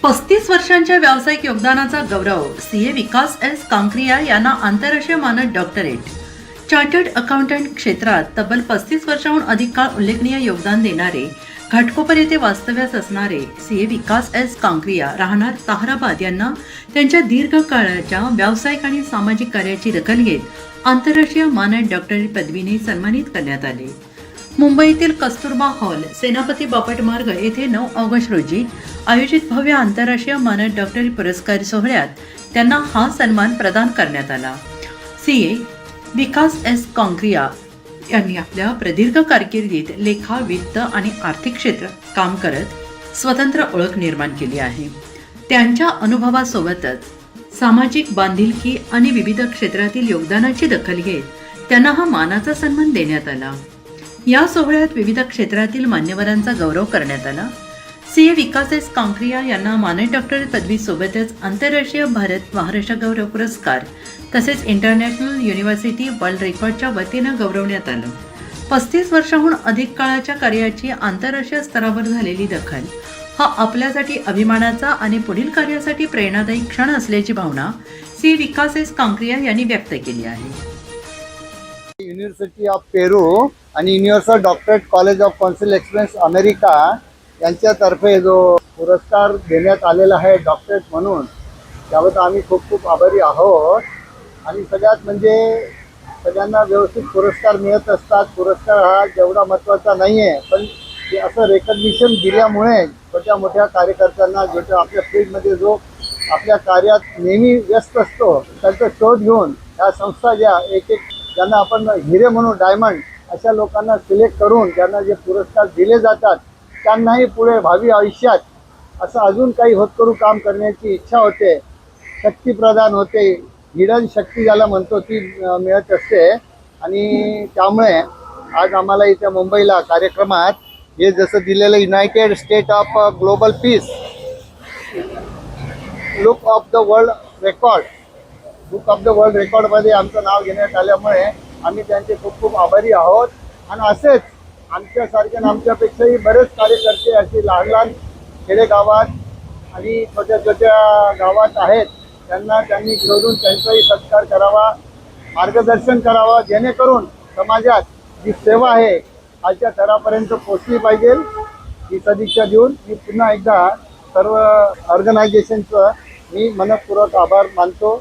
35 वर्षांच्या व्यावसायिक योगदानाचा गौरव सीए विकास एस कांक्रिया यांना आंतरराष्ट्रीय मानद डॉक्टरेट. चार्टर्ड अकाउंटंट क्षेत्रात तब्बल 35 वर्षांहून अधिक काळ उल्लेखनीय योगदान देणारे, घाटकोपर येथे वास्तव्यास असणारे सीए विकास एस कांक्रिया राहणार ताहराबाद यांना त्यांच्या दीर्घकाळाच्या व्यावसायिक आणि सामाजिक कार्याची दखल घेत आंतरराष्ट्रीय मानद डॉक्टरेट पदवीने सन्मानित करण्यात आले. मुंबईतील कस्तुरबा हॉल, सेनापती बापट मार्ग येथे 9 ऑगस्ट रोजी आयोजित भव्य आंतरराष्ट्रीय मानद डॉक्टरेट पुरस्कार सोहळ्यात त्यांना हा सन्मान प्रदान करण्यात आला. सीए विकास एस कांक्रिया यांनी आपल्या प्रदीर्घ कारकिर्दीत लेखा, वित्त आणि आर्थिक क्षेत्रात काम करत स्वतंत्र ओळख निर्माण केली आहे. त्यांच्या अनुभवासोबतच सामाजिक बांधिलकी आणि विविध क्षेत्रातील योगदानाची दखल घेत त्यांना हा मानाचा सन्मान देण्यात आला. या सोहळ्यात विविध क्षेत्रातील मान्यवरांचा गौरव करण्यात आला. सीए विकास एस कांक्रिया यांना मानद डॉक्टरेट पदवीसोबतच आंतरराष्ट्रीय भारत महाराष्ट्र गौरव पुरस्कार तसेच इंटरनॅशनल युनिव्हर्सिटी वर्ल्ड रेकॉर्डच्या वतीनं गौरवण्यात आलं. 35 वर्षांहून अधिक काळाच्या कार्याची आंतरराष्ट्रीय स्तरावर झालेली दखल हा आपल्यासाठी अभिमानाचा आणि पुढील कार्यासाठी प्रेरणादायी क्षण असल्याची भावना सीए विकास एस कांक्रिया यांनी व्यक्त केली आहे. युनिव्हर्सिटी ऑफ पेरू आणि universal doctorate college of council excellence America यांच्यातर्फे जो पुरस्कार देण्यात आलेला आहे डॉक्टरेट म्हणून, त्याबद्दल आम्ही खूप खूप आभारी आहोत. आणि सगळ्यात म्हणजे सगळ्यांना व्यवस्थित पुरस्कार मिळत असतात. पुरस्कार हा जेवढा महत्त्वाचा नाही आहे, पण ते असं रेकग्निशन दिल्यामुळे छोट्या मोठ्या कार्यकर्त्यांना जो आपल्या फील्डमध्ये जो आपल्या कार्यात नेहमी व्यस्त असतो त्यांचा शोध घेऊन ह्या संस्था ज्या एक ज्यांना आपण हिरे म्हणून डायमंड अशा लोकांना सिलेक्ट करून ज्यांना जे पुरस्कार दिले जातात त्यांनाही पुढे भावी आयुष्यात असं अजून काही होतकरू काम करण्याची इच्छा होते, शक्ती प्रदान होते, हिडन शक्ती ज्याला म्हणतो ती मिळत असते. आणि त्यामुळे आज आम्हाला इथे मुंबईला कार्यक्रमात हे जसं दिलेलं United state of global piece book of the world रेकॉर्डमध्ये आमचं नाव घेण्यात आल्यामुळे आम्ही त्यांचे खूप खूप आभारी आहोत. आणि असेच आमच्यासारखे आमच्यापेक्षाही बरेच कार्यकर्ते असे लहान लहान खेडेगावात आणि छोट्या छोट्या गावात आहेत, त्यांनी शोधून त्यांचाही सत्कार करावा, मार्गदर्शन करावा, जेणेकरून समाजात जी सेवा आहे खालच्या थरापर्यंत पोचली पाहिजे. ही सदिच्छा देऊन मी पुन्हा एकदा सर्व ऑर्गनायझेशनचं मी मनपूर्वक आभार मानतो.